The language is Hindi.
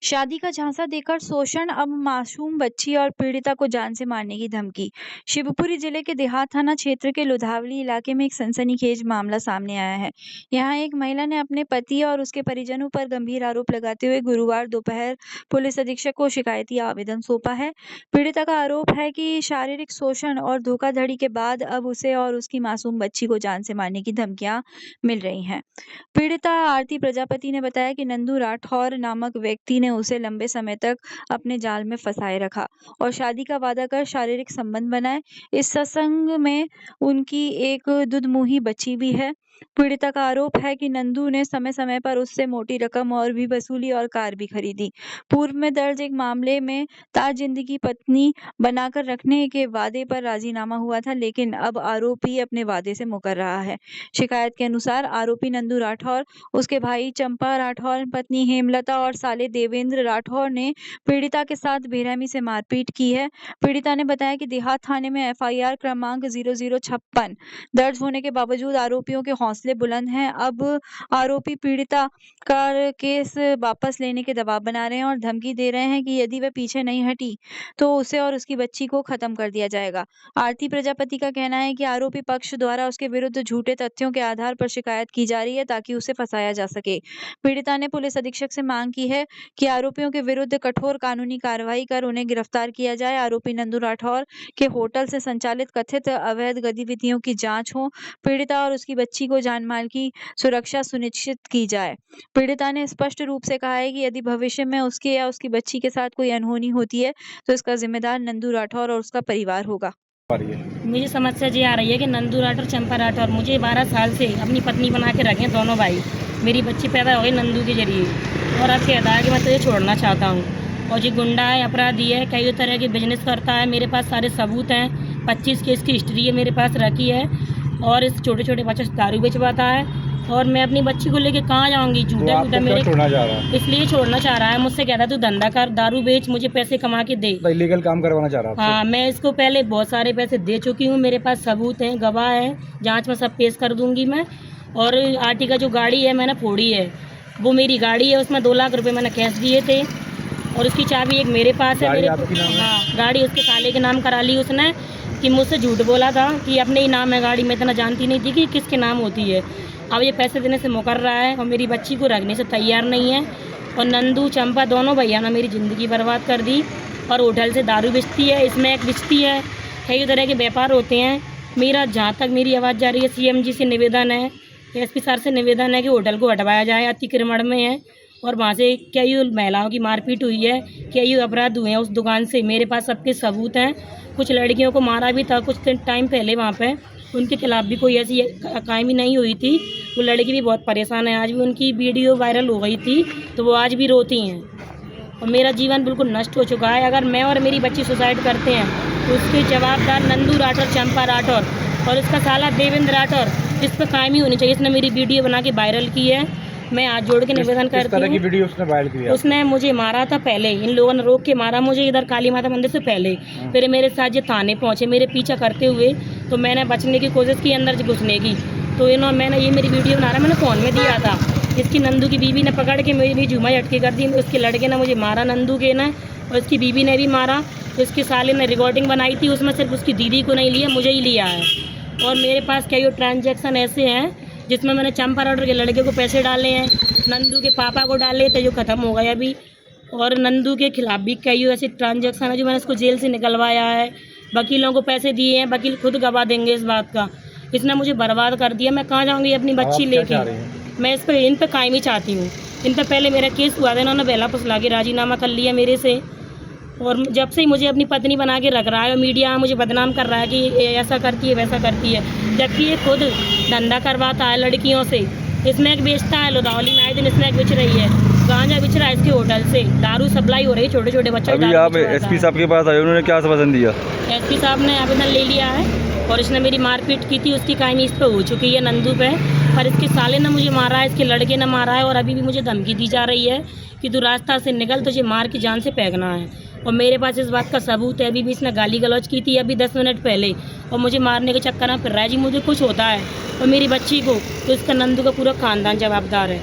शादी का झांसा देकर शोषण, अब मासूम बच्ची और पीड़िता को जान से मारने की धमकी। शिवपुरी जिले के देहात थाना क्षेत्र के लुधावली इलाके में एक सनसनीखेज मामला सामने आया है। यहाँ एक महिला ने अपने पति और उसके परिजनों पर गंभीर आरोप लगाते हुए गुरुवार दोपहर पुलिस अधीक्षक को शिकायती आवेदन सौंपा है। पीड़िता का आरोप है कि शारीरिक शोषण और धोखाधड़ी के बाद अब उसे और उसकी मासूम बच्ची को जान से मारने की धमकियां मिल रही हैं। पीड़िता आरती प्रजापति ने बताया कि नंदू राठौर नामक व्यक्ति ने उसे लंबे समय तक अपने जाल में फंसाए रखा और शादी का वादा कर शारीरिक संबंध बनाए। इस सत्संग में उनकी एक दुधमुही बच्ची भी है। पीड़िता का आरोप है कि नंदू ने समय समय पर उससे मोटी रकम और भी वसूली और कार भी खरीदी। पूर्व में दर्ज एक मामले में जिंदगी पत्नी बनाकर रखने के वादे पर राजीनामा हुआ था, लेकिन अब आरोपी अपने वादे से मुकर रहा है। शिकायत के अनुसार आरोपी नंदू राठौर, उसके भाई चंपा राठौर, पत्नी हेमलता और साले देवेंद्र राठौर ने पीड़िता के साथ बेरहमी से मारपीट की है। पीड़िता ने बताया कि देहात थाने में एफआईआर क्रमांक 0056 दर्ज होने के बावजूद आरोपियों के हौसले बुलंद हैं। अब आरोपी पीड़िता का केस वापस लेने के दबाव बना रहे हैं और धमकी दे रहे हैं कि यदि वह पीछे नहीं हटी तो उसे और उसकी बच्ची को खत्म कर दिया जाएगा। आरती प्रजापति का कहना है कि आरोपी पक्ष द्वारा उसके विरुद्ध झूठे तथ्यों के आधार पर शिकायत की जा रही है ताकि उसे फंसाया जा सके। पीड़िता ने पुलिस अधीक्षक से मांग की है कि आरोपियों के विरुद्ध कठोर कानूनी कार्रवाई कर उन्हें गिरफ्तार किया जाए। आरोपी नंदू राठौर के होटल से संचालित कथित अवैध गतिविधियों की जांच हो। पीड़िता और उसकी बच्ची को जानमाल की सुरक्षा सुनिश्चित की जाए। पीड़िता ने स्पष्ट रूप से कहा है कि यदि भविष्य में उसके या उसकी बच्ची के साथ कोई अनहोनी होती है तो इसका जिम्मेदार नंदू राठौर और उसका परिवार होगा। मुझे समस्या ये आ रही है कि नंदू राठौर, चंपा राठौर मुझे 12 साल से अपनी पत्नी बना के रखे दोनों भाई। मेरी बच्ची पैदा हो गई नंदू के जरिए और अब कहता है कि मैं तुझे छोड़ना चाहता हूँ। और ये गुंडा है, अपराधी है, कई तरह के बिजनेस करता है। मेरे पास सारे सबूत हैं, 25 केस की हिस्ट्री है मेरे पास रखी है और इस छोटे छोटे बच्चों से दारू बेचवाता है। और मैं अपनी बच्ची को लेके कहाँ जाऊँगी? झूठा झूठा मेरे इसलिए छोड़ना चाह रहा है मुझसे। कहता तू धंधा कर, दारू बेच, मुझे पैसे कमा के दे, इलीगल काम करवाना चाह रहा है। हाँ, मैं इसको पहले बहुत सारे पैसे दे चुकी हूँ। मेरे पास सबूत हैं, गवाह है, जांच में सब पेश कर दूंगी मैं। और आरटी का जो गाड़ी है मैंने फोड़ी है, वो मेरी गाड़ी है, उसमें 2 लाख रुपए मैंने कैश दिए थे और उसकी चाबी एक मेरे पास है। हाँ, गाड़ी उसके साले के नाम करा ली उसने कि मुझसे झूठ बोला था कि अपने ही नाम है गाड़ी। मैं इतना जानती नहीं थी कि किसके नाम होती है। अब ये पैसे देने से मुकर रहा है और मेरी बच्ची को रखने से तैयार नहीं है। और नंदू, चंपा दोनों भैया ने मेरी ज़िंदगी बर्बाद कर दी और होटल से दारू बेचती है, इसमें एक बेचती है, कई तरह के व्यापार होते हैं। मेरा जहाँ तक मेरी आवाज़ जा रही है, सीएम जी से निवेदन है, एसपी सर से निवेदन है कि होटल को हटवाया जाए, अतिक्रमण में है। और वहाँ से कई महिलाओं की मारपीट हुई है, कई अपराध हुए हैं उस दुकान से। मेरे पास सबके सबूत हैं। कुछ लड़कियों को मारा भी था कुछ टाइम पहले वहाँ पे, उनके खिलाफ भी कोई ऐसी कायमी नहीं हुई थी। वो लड़की भी बहुत परेशान है, आज भी उनकी वीडियो वायरल हो गई थी तो वो आज भी रोती हैं। और मेरा जीवन बिल्कुल नष्ट हो चुका है। अगर मैं और मेरी बच्ची सुसाइड करते हैं तो उसके जवाबदार नंदू राठौर, चंपा राठौर और उसका साला देवेंद्र राठौर। इस पर कायमी होनी चाहिए। इसने मेरी वीडियो बना के वायरल की है। मैं आज जोड़ के निवेदन करती हूँ। वीडियो उसने वायरल किया? उसने मुझे मारा था पहले, इन लोगों ने रोक के मारा मुझे इधर काली माता मंदिर से पहले। फिर मेरे साथ ये थाने पहुँचे मेरे पीछा करते हुए, तो मैंने बचने की कोशिश की अंदर घुसने की। तो मैंने ये मेरी वीडियो बना रहा, मैंने फ़ोन में दिया था। इसकी नंदू की बीवी ने पकड़ के मेरी झुमा झटके कर दी। उसके लड़के ने मुझे मारा, नंदू के ने, और उसकी बीवी ने भी मारा। तो इसके साले ने रिकॉर्डिंग बनाई थी, उसमें सिर्फ उसकी दीदी को नहीं लिया, मुझे ही लिया है। और मेरे पास कई ट्रांजैक्शन ऐसे हैं जिसमें मैंने चंपा राठौर के लड़के को पैसे डाले हैं, नंदू के पापा को डाले थे जो ख़त्म हो गए अभी। और नंदू के खिलाफ भी कई ऐसे ट्रांजैक्शन है जो मैंने उसको जेल से निकलवाया है। वकीलों को पैसे दिए हैं, वकील खुद गवाह देंगे इस बात का। इसने मुझे बर्बाद कर दिया। मैं कहाँ जाऊँगी अपनी बच्ची लेके? मैं इन पर कायमी चाहती हूँ। इन पर पहले मेरा केस हुआ था, इन्होंने बेला फुसला के राजीनामा कर लिया मेरे से। और जब से ही मुझे अपनी पत्नी बना के रख रहा है और मीडिया मुझे बदनाम कर रहा है कि ऐसा करती है वैसा करती है, जबकि ये खुद धंधा करवाता है लड़कियों से। स्नैक बेचता है, लुधावली में आए दिन स्नैक बेच रही है, गांजा बेच रहा है इसके होटल से, दारू सप्लाई हो रही है छोटे छोटे बच्चों को। आप एसपी साहब के पास आए, उन्होंने क्या आश्वासन दिया? एसपी साहब ने आवेदन ले लिया है और इसने मेरी मारपीट की थी, उसकी कायमी इस पर हो चुकी है नंदू पे। पर इसके साले ने मुझे मारा है, इसके लड़के ने मारा है और अभी भी मुझे धमकी दी जा रही है कि तू रास्ता से निकल, तुझे मार के जान से फेंकना है। और मेरे पास इस बात का सबूत है। अभी भी इसने गाली गलौज की थी अभी 10 मिनट पहले और मुझे मारने के चक्कर में फिर रहा है जी मुझे कुछ होता है और मेरी बच्ची को, तो इसका नंदू का पूरा खानदान जवाबदार है।